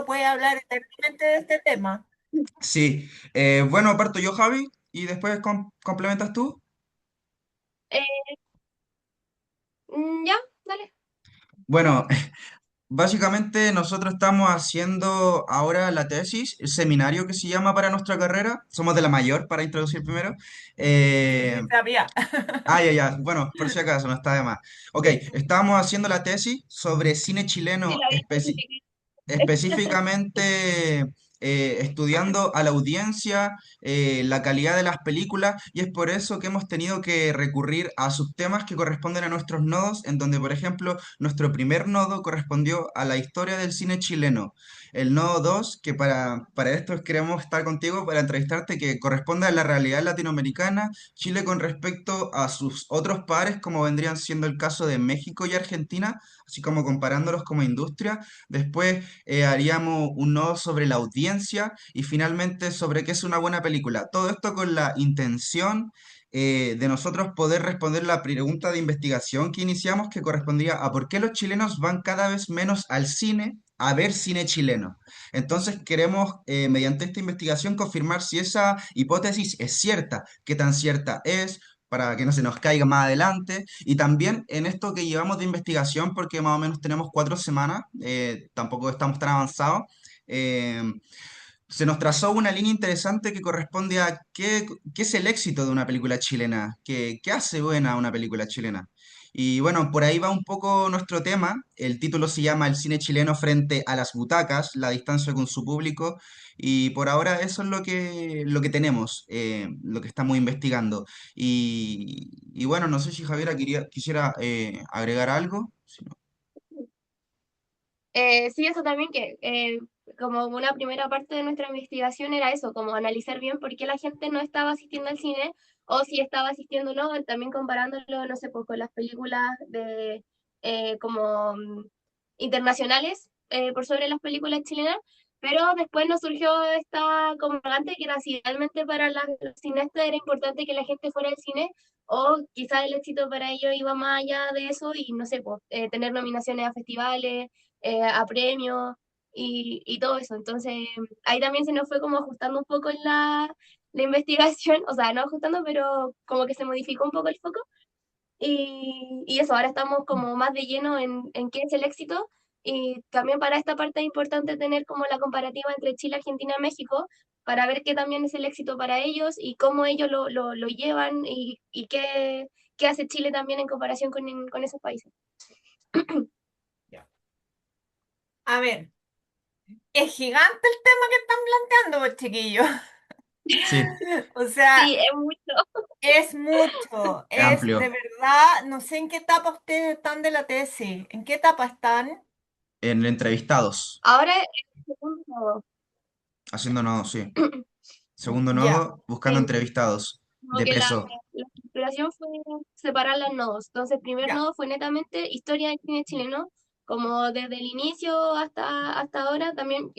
uno puede hablar eternamente de este tema. Sí, bueno, parto yo, Javi, y después complementas tú. Eh, ya, dale. Bueno, básicamente nosotros estamos haciendo ahora la tesis, el seminario que se llama para nuestra carrera. Somos de la mayor, para introducir primero. Sí, Eh, sí, sabía. ya, ya, bueno, por si acaso, no está de más. Ok, estábamos haciendo la tesis sobre cine Sí, chileno la vi, justifiqué. específicamente estudiando a la audiencia, la calidad de las películas, y es por eso que hemos tenido que recurrir a subtemas que corresponden a nuestros nodos, en donde, por ejemplo, nuestro primer nodo correspondió a la historia del cine chileno. El nodo 2 que para esto queremos estar contigo para entrevistarte, que corresponde a la realidad latinoamericana, Chile con respecto a sus otros pares, como vendrían siendo el caso de México y Argentina, así como comparándolos como industria. Después haríamos un nodo sobre la audiencia y finalmente sobre qué es una buena película. Todo esto con la intención de nosotros poder responder la pregunta de investigación que iniciamos, que correspondía a por qué los chilenos van cada vez menos al cine a ver cine chileno. Entonces queremos, mediante esta investigación, confirmar si esa hipótesis es cierta, qué tan cierta es, para que no se nos caiga más adelante. Y también en esto que llevamos de investigación, porque más o menos tenemos 4 semanas, tampoco estamos tan avanzados, eh, se nos trazó una línea interesante que corresponde a qué es el éxito de una película chilena, qué hace buena una película chilena. Y bueno, por ahí va un poco nuestro tema. El título se llama El cine chileno frente a las butacas, la distancia con su público. Y por ahora eso es lo que tenemos, lo que estamos investigando. Y bueno, no sé si Javiera quisiera agregar algo. Si no- Sí, eso también que como una primera parte de nuestra investigación era eso, como analizar bien por qué la gente no estaba asistiendo al cine o si estaba asistiendo o no, también comparándolo, no sé, pues con las películas de como internacionales por sobre las películas chilenas, pero después nos surgió esta como vagante que era si realmente para los cineastas era importante que la gente fuera al cine o quizás el éxito para ellos iba más allá de eso y no sé, pues tener nominaciones a festivales a premios y todo eso. Entonces, ahí también se nos fue como ajustando un poco la investigación, o sea, no ajustando, pero como que se modificó un poco el foco. Y eso, ahora estamos como más de lleno en qué es el éxito. Y también para esta parte es importante tener como la comparativa entre Chile, Argentina y México para ver qué también es el éxito para ellos y cómo ellos lo llevan y qué hace Chile también en comparación con esos países. Ya. A ver, es gigante el tema que están planteando, pues, chiquillos. Sí, O sea, Sí, es mucho. es mucho, es es de amplio. verdad, no sé en qué etapa ustedes están de la tesis, ¿en qué etapa están? En entrevistados, Ahora el segundo, haciendo nodos, sí. Segundo Ya, nodo, buscando sí, entrevistados como de que peso. la estructuración fue separar los nodos. Entonces, el primer ya. nodo fue netamente historia del cine chileno, como desde el inicio hasta ahora. También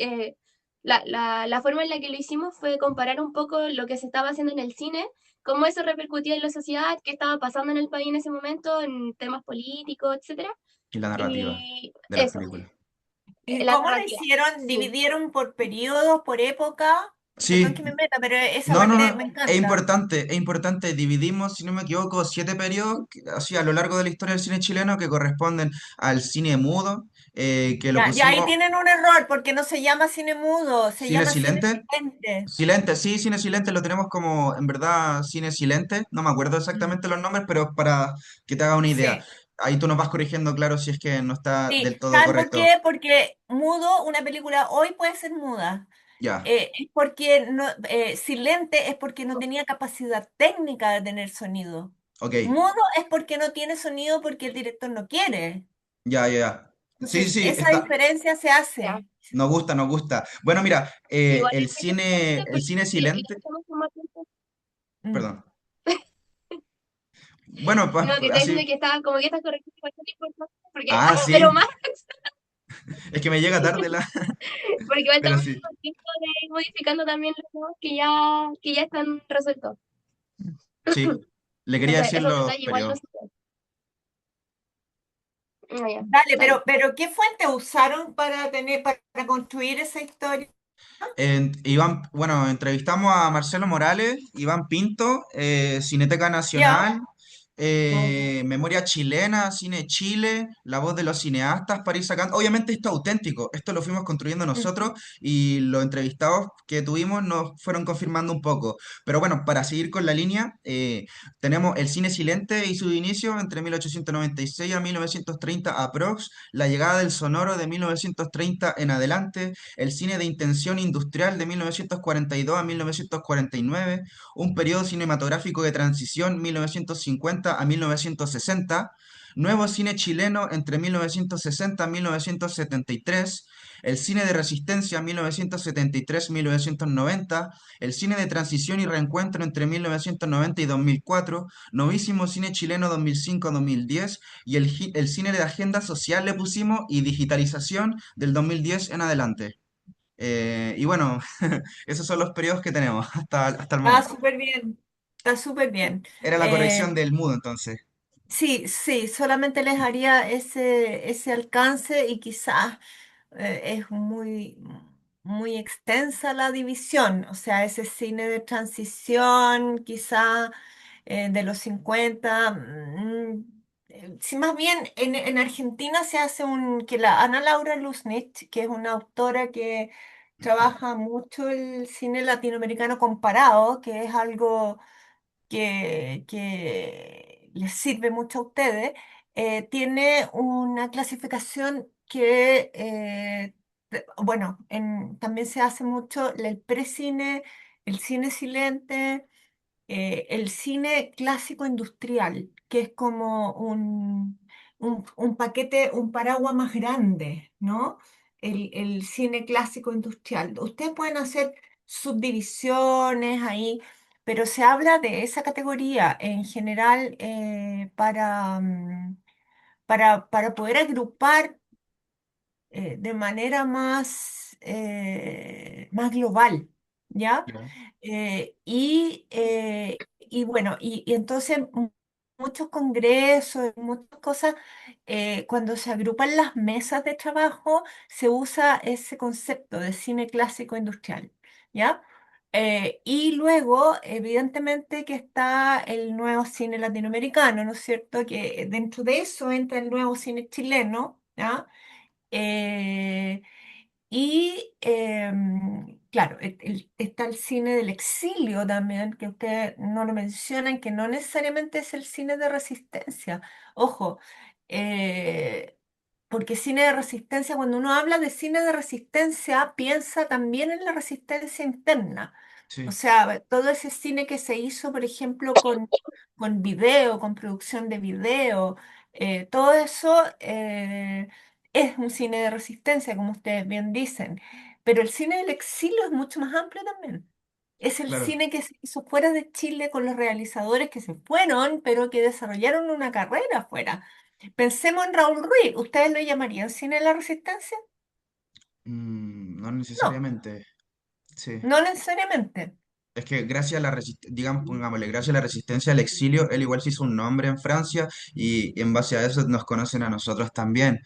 la forma en la que lo hicimos fue comparar un poco lo que se estaba haciendo en el cine, cómo eso repercutía en la sociedad, qué estaba pasando en el país en ese momento, en temas políticos, etcétera. Y la narrativa Y de las eso, películas. ¿Y la cómo lo narrativa. hicieron? Sí. ¿Dividieron por periodos, por época? Perdón que Sí, me meta, pero esa no, no, parte no, me encanta. es importante. Dividimos, si no me equivoco, 7 periodos, así a lo largo de la historia del cine chileno, que corresponden al cine mudo, que lo Ya, ya ahí pusimos tienen un error porque no se llama cine mudo, se cine llama cine silente. silente. Silente, sí, cine silente lo tenemos como, en verdad, cine silente. No me acuerdo Mm. exactamente los nombres, pero para que te haga una idea. Sí, Ahí tú nos vas corrigiendo, claro, si es que no está sí. del todo ¿Saben por correcto. qué? Porque mudo, una película hoy puede ser muda. Ya, Es porque no, silente es porque no tenía capacidad técnica de tener sonido. ok, Mudo es porque no tiene sonido porque el director no quiere. ya, ya, ya. Sí, Entonces, sí, esa está. diferencia se Ya. hace. Nos gusta, nos gusta. Bueno, mira, Igual es el muy cine, interesante el porque cine ya silente, estamos con más tiempo. Mm. perdón. Bueno, pues No, que está así. diciendo que estaba como que estas correcciones igual son importantes porque, Ah, pero sí. más, Es que me llega tarde la. porque igual Pero estamos sí, con tiempo de ir modificando también los nodos que ya están resueltos. sí. Le quería Entonces, decir esos los detalles igual periodos. los sé. Ah, ya, Dale, dale. pero ¿qué fuente usaron para construir esa historia? Bueno, entrevistamos a Marcelo Morales, Iván Pinto, Cineteca Ya. Nacional, Memoria Chilena, Cine Chile, La Voz de los Cineastas, París Sacando. Obviamente esto es auténtico, esto lo fuimos construyendo Mm. nosotros y los entrevistados que tuvimos nos fueron confirmando un poco. Pero bueno, para seguir con la línea, tenemos el cine silente y su inicio entre 1896 a 1930 aprox, la llegada del sonoro de 1930 en adelante, el cine de intención industrial de 1942 a 1949, un periodo cinematográfico de transición 1950 a 1960, nuevo cine chileno entre 1960 y 1973, el cine de resistencia 1973-1990, el cine de transición y reencuentro entre 1990 y 2004, novísimo cine chileno 2005-2010 y el cine de agenda social le pusimos y digitalización del 2010 en adelante. Y bueno, esos son los periodos que tenemos hasta el Está momento. súper bien, está súper bien. Era la corrección del mudo entonces. Sí, sí, solamente les haría ese alcance y quizás es muy extensa la división, o sea, ese cine de transición, quizás de los 50. Sí, más bien en Argentina se hace que la Ana Laura Lusnich, que es una autora que trabaja mucho el cine latinoamericano comparado, que es algo que les sirve mucho a ustedes, tiene una clasificación que, bueno, también se hace mucho el precine, el cine silente, el cine clásico industrial, que es como un paquete, un paraguas más grande, ¿no? El cine clásico industrial. Ustedes pueden hacer subdivisiones ahí, pero se habla de esa categoría en general para poder agrupar de manera más global, ¿ya? Ya. Y bueno, y entonces muchos congresos, muchas cosas, cuando se agrupan las mesas de trabajo, se usa ese concepto de cine clásico industrial, ¿ya? Y luego, evidentemente, que está el nuevo cine latinoamericano, ¿no es cierto? Que dentro de eso entra el nuevo cine chileno, ¿ya? Eh, claro, está el cine del exilio también, que ustedes no lo mencionan, que no necesariamente es el cine de resistencia. Ojo, eh, porque cine de resistencia, cuando uno habla de cine de resistencia, piensa también en la resistencia interna. O Sí, sea, todo ese cine que se hizo, por ejemplo, con video, con producción de video, todo eso es un cine de resistencia, como ustedes bien dicen. Pero el cine del exilio es mucho más amplio también. Es el claro. cine que se hizo fuera de Chile con los realizadores que se fueron, pero que desarrollaron una carrera afuera. Pensemos en Raúl Ruiz. ¿Ustedes lo llamarían cine de la resistencia? No No, necesariamente. Sí. no necesariamente. Es que gracias a la resistencia, digamos, pongámosle, gracias a la resistencia al exilio, él igual se hizo un nombre en Francia y en base a eso nos conocen a nosotros también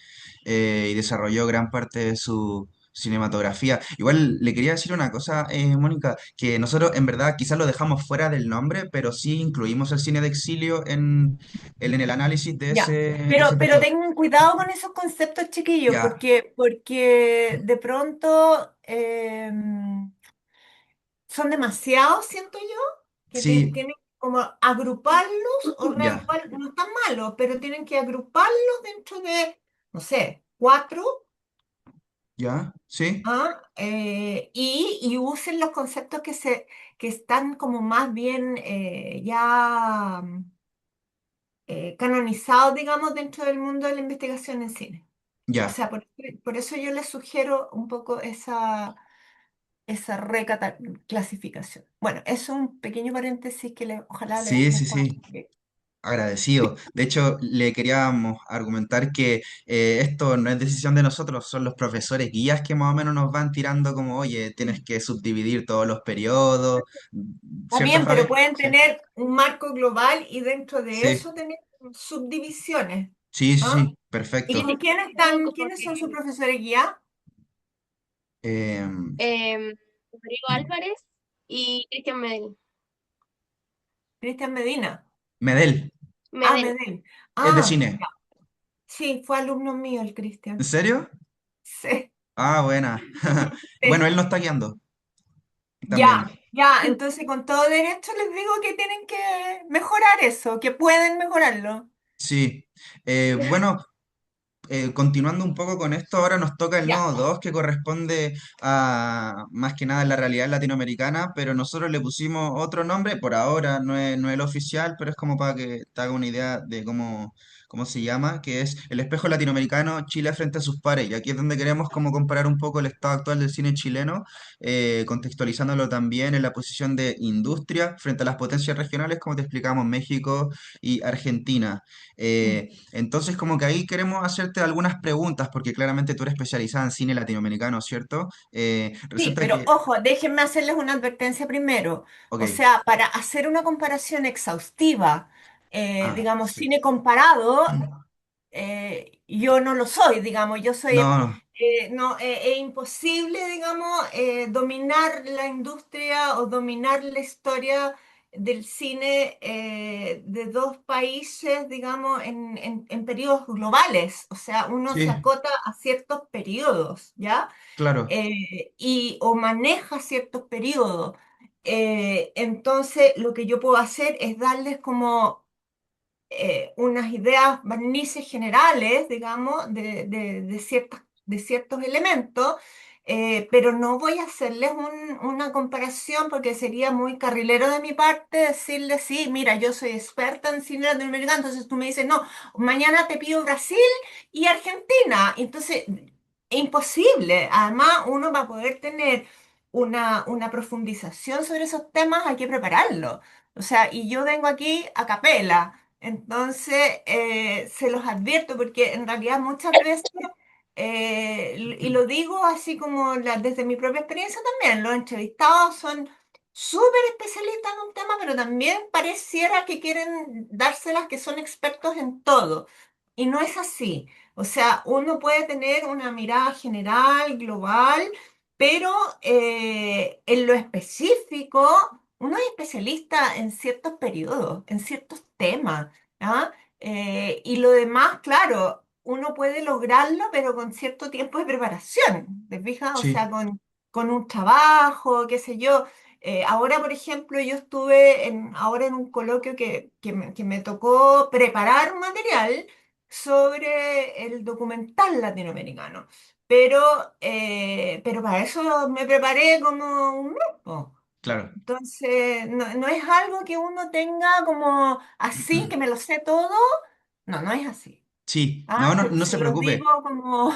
y desarrolló gran parte de su cinematografía. Igual le quería decir una cosa, Mónica, que nosotros en verdad quizás lo dejamos fuera del nombre, pero sí incluimos el cine de exilio en el análisis Ya, de ese pero periodo. tengan cuidado con esos conceptos, chiquillos, Ya, porque de pronto son demasiados, siento yo, que sí, tienen como agruparlos o ya, reagrupar, no están malos, pero tienen que agruparlos dentro de, no sé, cuatro, ya, sí, y usen los conceptos que están como más bien ya canonizados, digamos, dentro del mundo de la investigación en cine. O ya. sea, por eso yo les sugiero un poco esa reclasificación. Bueno, eso es un pequeño paréntesis que ojalá Sí, les sí, pueda sí. servir. Agradecido. De hecho, le queríamos argumentar que esto no es decisión de nosotros, son los profesores guías que más o menos nos van tirando como, oye, tienes que subdividir todos los periodos, Está ciertas bien, pero frases. pueden Sí, tener un marco global y dentro de sí, eso tener subdivisiones. Sí, sí, ¿Ah? sí, ¿Y Sí, perfecto. no, como quiénes son sus que profesores guía? Em, Rodrigo Álvarez y Cristian Medel. Cristian Medina. Medel, Ah, Medel. Medellín. es de Ah, cine. ya. Sí, fue alumno mío el ¿En Cristian. serio? Sí, Ah, buena. Bueno, sí. él no está guiando también. Ya, ya. Entonces, con todo derecho les digo que tienen que mejorar eso, que pueden mejorarlo. Sí. Bueno, continuando un poco con esto, ahora nos toca el Ya. nodo 2 que corresponde a más que nada la realidad latinoamericana, pero nosotros le pusimos otro nombre, por ahora no es el oficial, pero es como para que te haga una idea de cómo se llama, que es el espejo latinoamericano, Chile frente a sus pares. Y aquí es donde queremos como comparar un poco el estado actual del cine chileno, contextualizándolo también en la posición de industria frente a las potencias regionales, como te explicamos, México y Argentina. Mm. Entonces, como que ahí queremos hacerte algunas preguntas, porque claramente tú eres especializada en cine latinoamericano, ¿cierto? Sí, Resulta pero que, ojo, déjenme hacerles una advertencia primero. ok, O sea, para hacer una comparación exhaustiva, digamos, sí. cine comparado, yo no lo soy, digamos, yo soy, No, no, no, es imposible, digamos, dominar la industria o dominar la historia del cine de dos países, digamos, en periodos globales. O sea, uno se sí, acota a ciertos periodos, ¿ya? claro, Y o maneja ciertos periodos. Entonces, lo que yo puedo hacer es darles como unas ideas, barnices generales, digamos, de ciertos elementos, pero no voy a hacerles una comparación porque sería muy carrilero de mi parte decirles, sí, mira, yo soy experta en cine latinoamericano, entonces tú me dices, no, mañana te pido Brasil y Argentina. Entonces, es imposible. Además, uno va a poder tener una profundización sobre esos temas, hay que prepararlo. O sea, y yo vengo aquí a capela. Entonces, se los advierto porque en realidad muchas veces, y lo digo así como desde mi propia experiencia también, los entrevistados son súper especialistas en un tema, pero también pareciera que quieren dárselas que son expertos en todo. Y no es así. O sea, uno puede tener una mirada general, global, pero en lo específico uno es especialista en ciertos periodos, en ciertos temas, ¿ah? Y lo demás, claro, uno puede lograrlo, pero con cierto tiempo de preparación, ¿te fijas? O sea, sí, con un trabajo, qué sé yo. Ahora, por ejemplo, yo estuve ahora en un coloquio que me tocó preparar un material sobre el documental latinoamericano. Pero para eso me preparé como un mes, po. claro. Entonces, no es algo que uno tenga como así, que me lo sé todo. No, no es así. Sí, Ah, no, no, se, no se se los preocupe. digo como,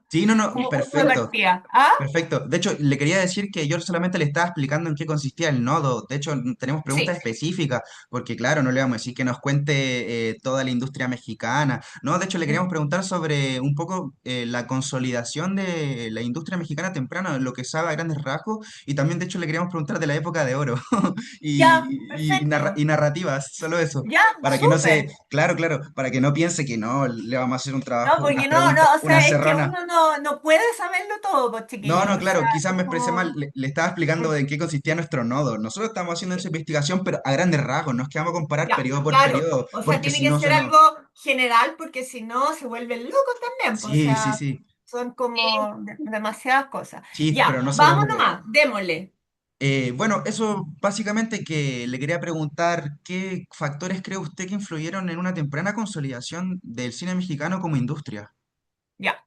Sí, no, no, como punto de perfecto. partida. ¿Ah? Perfecto. De hecho, le quería decir que yo solamente le estaba explicando en qué consistía el nodo. De hecho, tenemos preguntas Sí. específicas, porque claro, no le vamos a decir que nos cuente toda la industria mexicana. No, de hecho, le queríamos Mm. preguntar sobre un poco la consolidación de la industria mexicana temprana, lo que sabe a grandes rasgos, y también, de hecho, le queríamos preguntar de la época de oro Ya, y perfecto. narrativas, solo eso. Ya, Para que no se, súper. claro, claro, para que no piense que no, le vamos a hacer un No, trabajo, unas porque no, preguntas, no, o una sea, es que encerrona. uno no puede saberlo todo, pues No, chiquillos. no, O sea, claro, quizás me expresé mal, no. le estaba explicando de en qué consistía nuestro nodo. Nosotros estamos haciendo esa investigación, pero a grandes rasgos, no es que vamos a comparar Ya, periodo por claro. periodo, O sea, porque tiene si que no ser se nos... algo general porque si no se vuelven locos también, pues. O Sí, sí, sea, sí, son Sí, como demasiadas cosas. sí, Ya, pero no se vamos preocupe. nomás, démosle. Bueno, eso básicamente que le quería preguntar, ¿qué factores cree usted que influyeron en una temprana consolidación del cine mexicano como industria? Ya.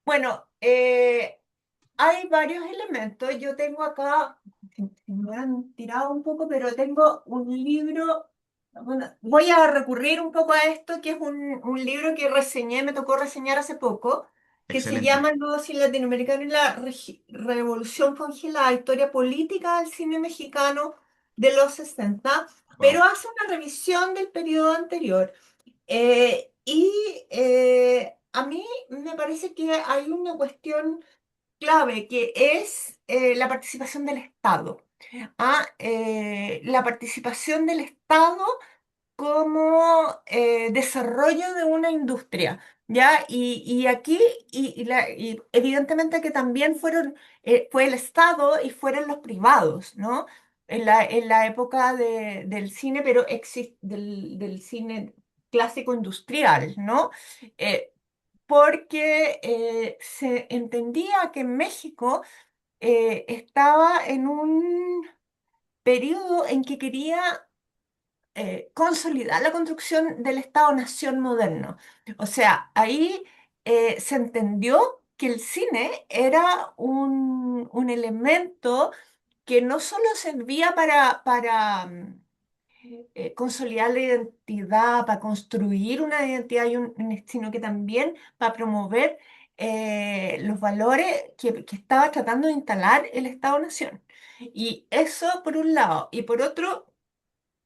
Bueno, hay varios elementos. Yo tengo acá, me han tirado un poco, pero tengo un libro. Bueno, voy a recurrir un poco a esto, que es un libro que reseñé, me tocó reseñar hace poco, que se Excelente. llama El nuevo cine latinoamericano y la revolución congelada, historia política del cine mexicano de los 60, Wow, pero hace una revisión del periodo anterior. A mí me parece que hay una cuestión clave que es la participación del Estado. La participación del Estado como desarrollo de una industria, ¿ya? Y aquí, y evidentemente que también fue el Estado y fueron los privados, ¿no? En la época del cine, pero del cine clásico industrial, ¿no? Eh, Porque se entendía que México estaba en un periodo en que quería consolidar la construcción del Estado-nación moderno. O sea, ahí se entendió que el cine era un elemento que no solo servía para consolidar la identidad, para construir una identidad, sino que también para promover los valores que estaba tratando de instalar el Estado-nación. Y eso por un lado. Y por otro,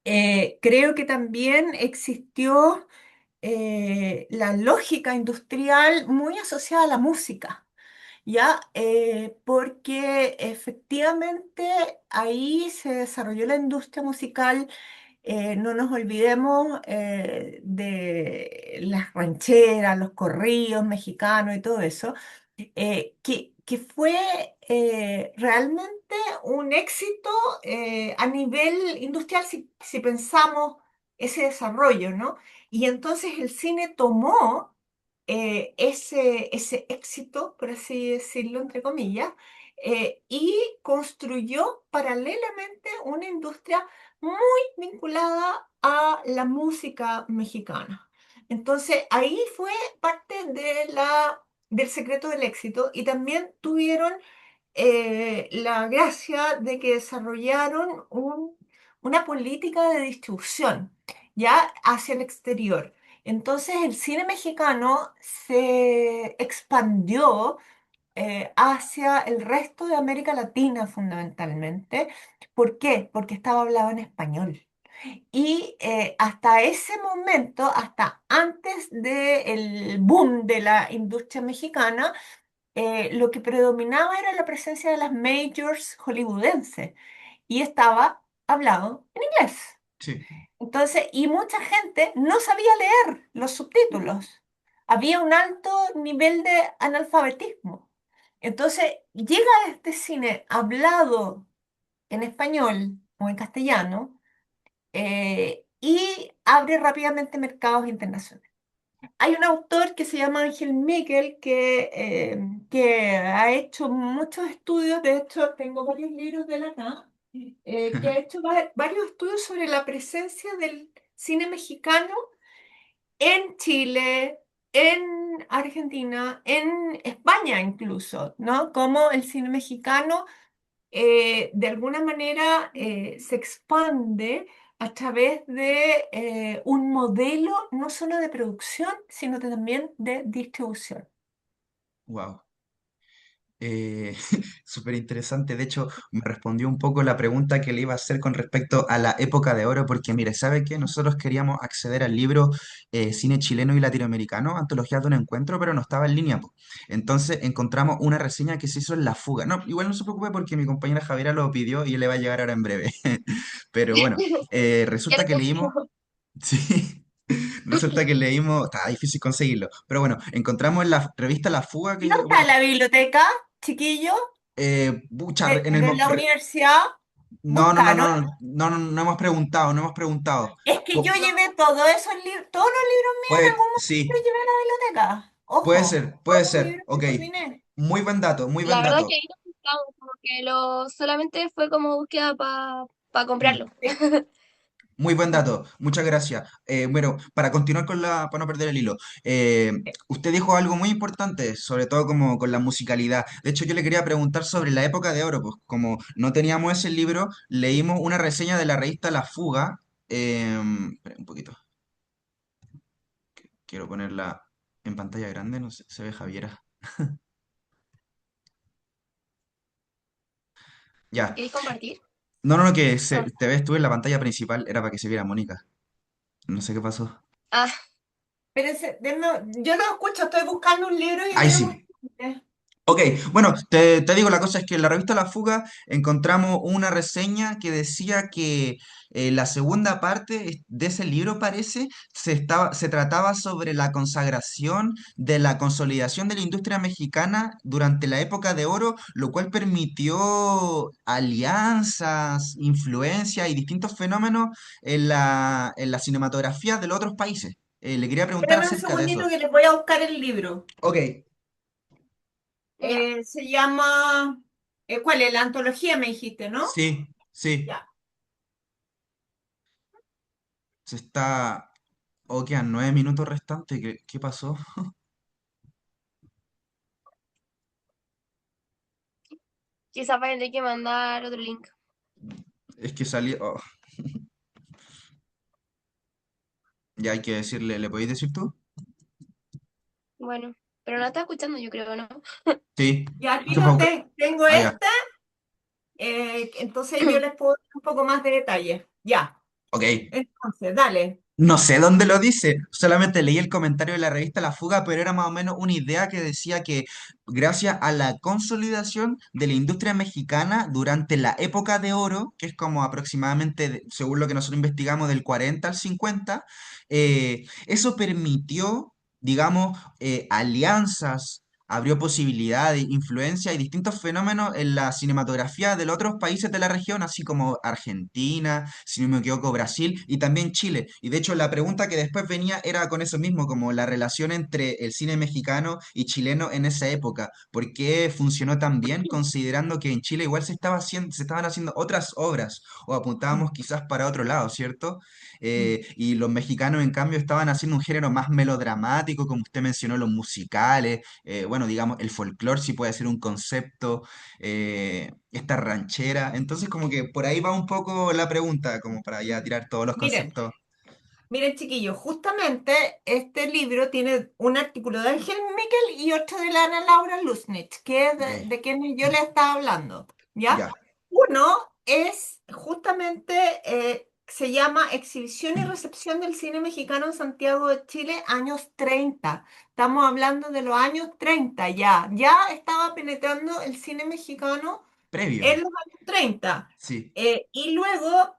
creo que también existió la lógica industrial muy asociada a la música. ¿Ya? Porque efectivamente ahí se desarrolló la industria musical. No nos olvidemos de las rancheras, los corridos mexicanos y todo eso, que fue realmente un éxito a nivel industrial si pensamos ese desarrollo, ¿no? Y entonces el cine tomó ese éxito, por así decirlo, entre comillas, y construyó paralelamente una industria muy vinculada a la música mexicana. Entonces, ahí fue parte del secreto del éxito y también tuvieron la gracia de que desarrollaron una política de distribución ya hacia el exterior. Entonces el cine mexicano se expandió hacia el resto de América Latina fundamentalmente. ¿Por qué? Porque estaba hablado en español. Y hasta ese momento, hasta antes del boom de la industria mexicana, lo que predominaba era la presencia de las majors hollywoodenses y estaba hablado en inglés. Sí, Entonces, y mucha gente no sabía leer los subtítulos. Había un alto nivel de analfabetismo. Entonces, llega este cine hablado en español o en castellano y abre rápidamente mercados internacionales. Hay un autor que se llama Ángel Miquel que ha hecho muchos estudios, de hecho tengo varios libros de él acá, que ha hecho varios estudios sobre la presencia del cine mexicano en Chile, en Argentina, en España incluso, ¿no? Como el cine mexicano de alguna manera se expande a través de un modelo no solo de producción, sino también de distribución. wow. Súper interesante. De hecho, me respondió un poco la pregunta que le iba a hacer con respecto a la época de oro, porque mire, ¿sabe qué? Nosotros queríamos acceder al libro Cine chileno y latinoamericano, Antología de un encuentro, pero no estaba en línea, po. Entonces encontramos una reseña que se hizo en La Fuga. No, igual no se preocupe porque mi compañera Javiera lo pidió y le va a llegar ahora en breve. Pero bueno, Qué resulta que leímos, rápido. sí, resulta que leímos, está difícil conseguirlo, pero bueno, encontramos en la revista La Fuga ¿Y dónde que, está bueno, la biblioteca, chiquillo, pucha, en el, de la universidad? no, no, no, ¿Buscaron? no, no, no, no, no hemos preguntado, no hemos preguntado. Es que yo Po- llevé todos esos libros, todos los libros míos en Puede, algún momento los sí, llevé a la biblioteca. Ojo, todos puede los ser, libros que ok. terminé. Muy La buen verdad es que dato. ahí no buscamos, como que solamente fue como búsqueda para Mm, comprarlo. Sí, muy buen dato, muchas gracias. Bueno, para continuar para no perder el hilo, usted dijo algo muy importante, sobre todo como con la musicalidad. De hecho, yo le quería preguntar sobre la época de oro, pues como no teníamos ese libro, leímos una reseña de la revista La Fuga. Espera un poquito, quiero ponerla en pantalla grande, no sé, se ve Javiera. Ya. ¿Queréis compartir? No, no, no, que Ah, te ves tú en la pantalla principal, era para que se viera Mónica. No sé qué pasó. ah, pero yo no escucho, estoy buscando un libro y Ahí ahí no me sí, escuché. Ok, bueno, te digo, la cosa es que en la revista La Fuga encontramos una reseña que decía que la segunda parte de ese libro, parece, se trataba sobre la consagración de la consolidación de la industria mexicana durante la época de oro, lo cual permitió alianzas, influencias y distintos fenómenos en la cinematografía de los otros países. Le quería preguntar Espérame un acerca de segundito eso. que les voy a buscar el libro. Ok, Ya, Se llama, ¿cuál es? La antología me dijiste, ¿no? sí, sí. Ya. Se está. Oh, quedan 9 minutos restantes. ¿Qué pasó? quizás vaya a tener que mandar otro link. Es que salí. Oh, ya hay que decirle. ¿Le podéis decir tú? Bueno, pero no está escuchando, yo creo, ¿no? Sí. Ya No aquí se lo puede. tengo Ah, ya. esta, entonces yo les puedo dar un poco más de detalle. Ya, Ok. entonces, dale. No sé dónde lo dice, solamente leí el comentario de la revista La Fuga, pero era más o menos una idea que decía que gracias a la consolidación de la industria mexicana durante la época de oro, que es como aproximadamente, según lo que nosotros investigamos, del 40 al 50, eso permitió, digamos, alianzas, abrió posibilidades, influencia y distintos fenómenos en la cinematografía de los otros países de la región, así como Argentina, si no me equivoco, Brasil y también Chile. Y de hecho la pregunta que después venía era con eso mismo, como la relación entre el cine mexicano y chileno en esa época. ¿Por qué funcionó tan bien considerando que en Chile igual se estaban haciendo otras obras o Mm, apuntábamos quizás para otro lado, ¿cierto? mm. Y los mexicanos en cambio estaban haciendo un género más melodramático, como usted mencionó, los musicales, bueno, digamos, el folclore sí puede ser un concepto, esta ranchera. Entonces, como que por ahí va un poco la pregunta, como para ya tirar todos los Miren, conceptos. miren, chiquillos, justamente este libro tiene un artículo de Ángel Miquel y otro de la Ana Laura Lusnich, que es Ok, de quien yo les estaba hablando, ¿ya? ya, Uno es justamente, se llama Exhibición y recepción del cine mexicano en Santiago de Chile, años 30. Estamos hablando de los años 30 ya. Ya estaba penetrando el cine mexicano previo, en los años 30. sí, Y luego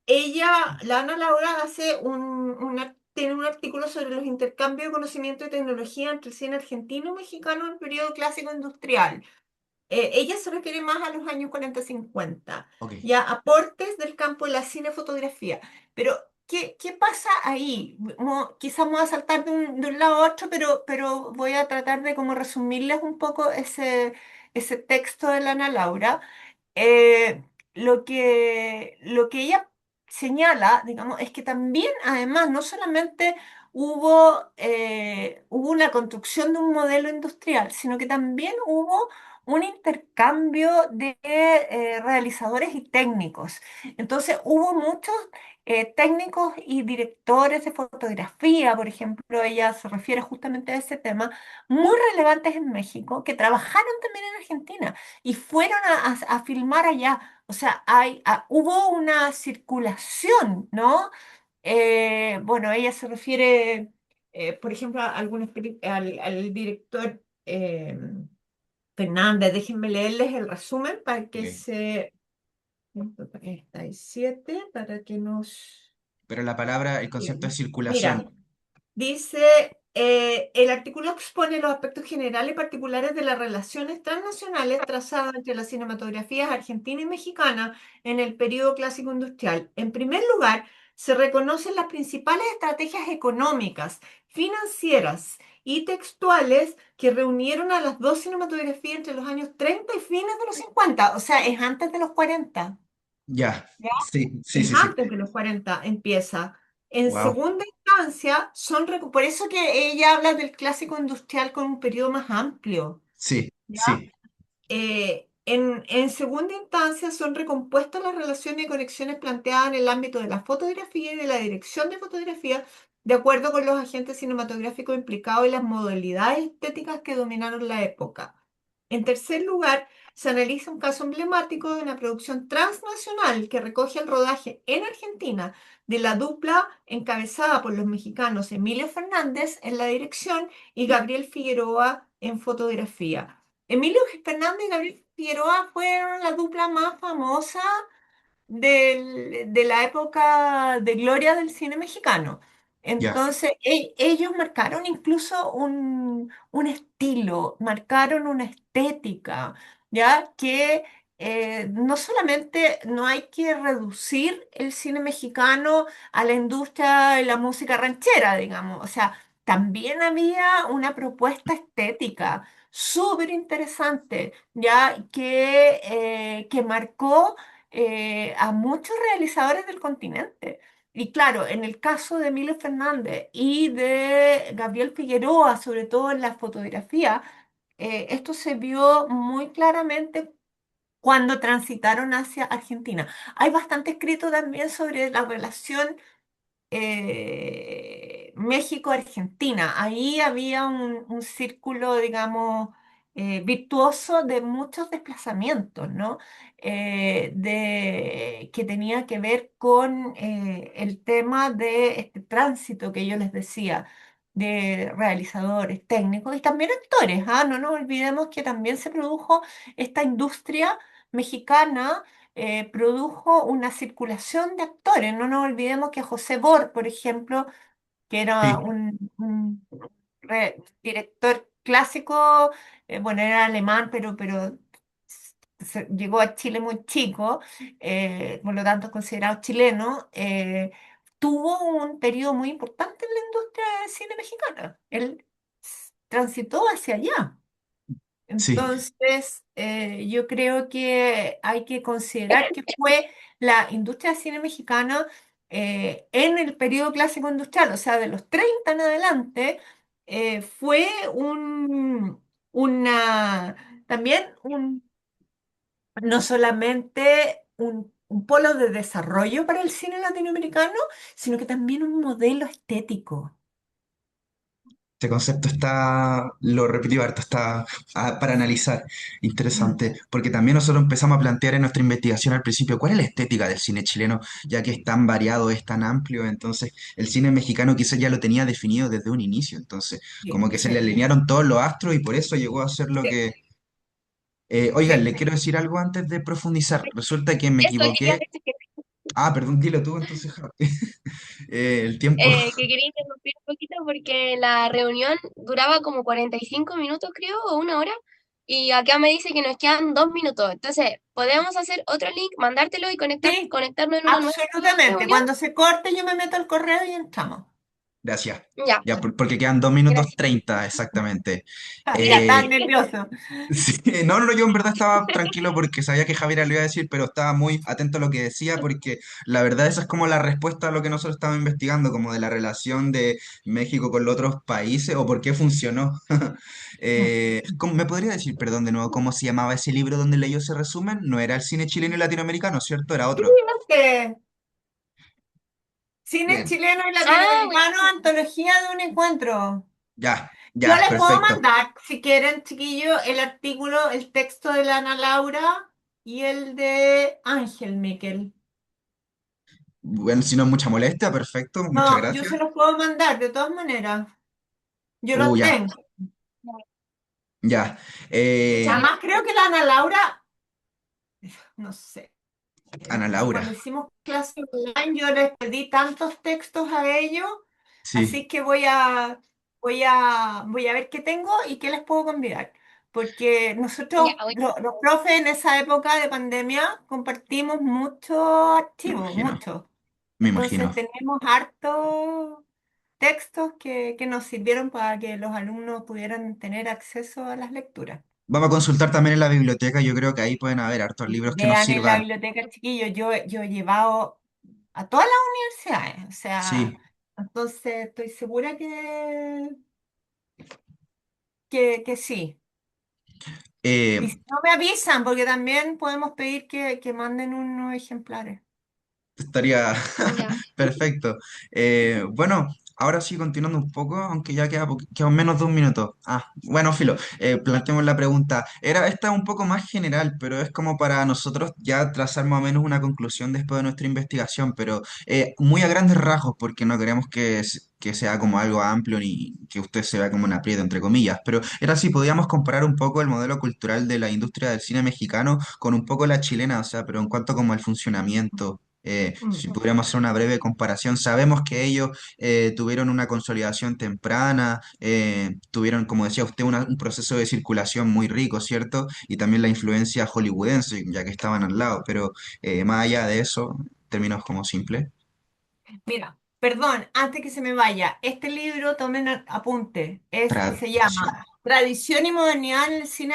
ella, la Ana Laura, hace tiene un artículo sobre los intercambios de conocimiento y tecnología entre el cine argentino y mexicano en el periodo clásico industrial. Ella se refiere más a los años 40-50, ok, ya aportes del campo de la cinefotografía. Pero, ¿qué pasa ahí? Quizás me voy a saltar de un lado a otro, pero voy a tratar de como resumirles un poco ese texto de la Ana Laura. eh, lo que ella señala, digamos, es que también, además, no solamente hubo una construcción de un modelo industrial, sino que también hubo un intercambio de realizadores y técnicos. Entonces, hubo muchos técnicos y directores de fotografía, por ejemplo, ella se refiere justamente a ese tema, muy relevantes en México, que trabajaron también en Argentina y fueron a filmar allá. O sea, hubo una circulación, ¿no? Bueno, ella se refiere, por ejemplo, a al director Fernández. Déjenme leerles el resumen para que ok. se... 7 para que nos... Pero la palabra, el concepto es Mira, circulación. dice, el artículo expone los aspectos generales y particulares de las relaciones transnacionales trazadas entre las cinematografías argentina y mexicana en el periodo clásico industrial. En primer lugar, se reconocen las principales estrategias económicas, financieras y textuales que reunieron a las dos cinematografías entre los años 30 y fines de los 50. O sea, es antes de los 40. Ya, sí, sí, Es sí, sí. antes de los 40 empieza. En Wow, segunda instancia, por eso que ella habla del clásico industrial con un periodo más amplio, sí, ¿ya? sí, En segunda instancia, son recompuestas las relaciones y conexiones planteadas en el ámbito de la fotografía y de la dirección de fotografía, de acuerdo con los agentes cinematográficos implicados y las modalidades estéticas que dominaron la época. En tercer lugar, se analiza un caso emblemático de una producción transnacional que recoge el rodaje en Argentina de la dupla encabezada por los mexicanos Emilio Fernández en la dirección y Gabriel Figueroa en fotografía. Emilio Fernández y Gabriel Figueroa fueron la dupla más famosa de la época de gloria del cine mexicano. Ya. Entonces, ellos marcaron incluso un estilo, marcaron una estética, ¿ya? Que no solamente no hay que reducir el cine mexicano a la industria de la música ranchera, digamos, o sea, también había una propuesta estética súper interesante, ¿ya? Que marcó a muchos realizadores del continente. Y claro, en el caso de Emilio Fernández y de Gabriel Figueroa, sobre todo en la fotografía, esto se vio muy claramente cuando transitaron hacia Argentina. Hay bastante escrito también sobre la relación México-Argentina. Ahí había un círculo, digamos, virtuoso de muchos desplazamientos, ¿no? Que tenía que ver con el tema de este tránsito que yo les decía, de realizadores, técnicos y también actores, ¿ah? No nos olvidemos que también se produjo esta industria mexicana produjo una circulación de actores. No nos olvidemos que José Bor, por ejemplo, que era Sí. un director clásico, bueno, era alemán, pero llegó a Chile muy chico, por lo tanto es considerado chileno, tuvo un periodo muy importante en la industria del cine mexicana. Él transitó hacia allá. Sí. Entonces, yo creo que hay que considerar que fue la industria del cine mexicana en el periodo clásico industrial, o sea, de los 30 en adelante, fue una, también no solamente un polo de desarrollo para el cine latinoamericano, sino que también un modelo estético. Este concepto está, lo repetí harto, está para analizar. Mm. Interesante, porque también nosotros empezamos a plantear en nuestra investigación al principio cuál es la estética del cine chileno, ya que es tan variado, es tan amplio, entonces el cine mexicano quizás ya lo tenía definido desde un inicio, entonces Sí, como que se le sí, alinearon todos los astros y por eso llegó a ser lo sí, que... oigan, sí. le quiero decir algo antes de profundizar. Resulta que me Eso quería equivoqué. decir Ah, perdón, dilo tú entonces, Javi. El tiempo. que quería interrumpir un poquito porque la reunión duraba como 45 minutos, creo, o una hora, y acá me dice que nos quedan 2 minutos. Entonces, podemos hacer otro link, mandártelo y Sí, conectarnos en una nueva absolutamente. reunión. Cuando se corte, yo me meto al correo y entramos. Gracias. Ya, Ya, porque quedan 2 minutos gracias. 30 exactamente. Ya, tan Eh, nervioso. sí, no, no, no, yo en verdad estaba tranquilo porque sabía que Javier lo iba a decir, pero estaba muy atento a lo que decía porque la verdad esa es como la respuesta a lo que nosotros estamos investigando, como de la relación de México con los otros países o por qué funcionó. ¿Me podría decir, perdón, de nuevo, cómo se llamaba ese libro donde leyó ese resumen? No era el cine chileno y latinoamericano, ¿cierto? Era otro. Este, cine Bien, chileno y Ah, latinoamericano, buenísimo. antología de un encuentro. ya, Yo ya, les puedo perfecto. mandar, si quieren, chiquillos, el artículo, el texto de la Ana Laura y el de Ángel Miquel. Bueno, si no es mucha molestia, perfecto, muchas No, yo gracias. se los puedo mandar de todas maneras. Yo los Ya, tengo. ya. Muchas Además, creo que la Ana Laura, no sé. Ana Laura, Cuando hicimos clase online, yo les pedí tantos textos a ellos, sí, así que voy a ver qué tengo y qué les puedo convidar. Porque gracias. nosotros, Ya, los profes en esa época de pandemia, compartimos muchos me archivos, imagino, muchos. me Entonces imagino. tenemos hartos textos que nos sirvieron para que los alumnos pudieran tener acceso a las lecturas. Vamos a consultar también en la biblioteca, yo creo que ahí pueden haber hartos libros que nos Vean en la sirvan. biblioteca, chiquillos, yo he llevado a todas las universidades, o sea, Sí. entonces estoy segura que sí. Eh, Y si no me avisan, porque también podemos pedir que manden unos ejemplares. estaría Ya. perfecto. Bueno, ahora sí, continuando un poco, aunque ya queda menos de un minuto. Bueno, Filo, planteemos la pregunta. Esta es un poco más general, pero es como para nosotros ya trazar más o menos una conclusión después de nuestra investigación, pero muy a grandes rasgos, porque no queremos que sea como algo amplio ni que usted se vea como un aprieto, entre comillas. Pero era si podíamos comparar un poco el modelo cultural de la industria del cine mexicano con un poco la chilena, o sea, pero en cuanto como al funcionamiento. Si Ujú. pudiéramos hacer una breve comparación, sabemos que ellos tuvieron una consolidación temprana, tuvieron, como decía usted, un proceso de circulación muy rico, ¿cierto? Y también la influencia hollywoodense, ya que estaban al lado, pero más allá de eso, términos como simples. Mira, perdón, antes que se me vaya, este libro, tomen apunte, se Tradición. llama Tradición y modernidad en el cine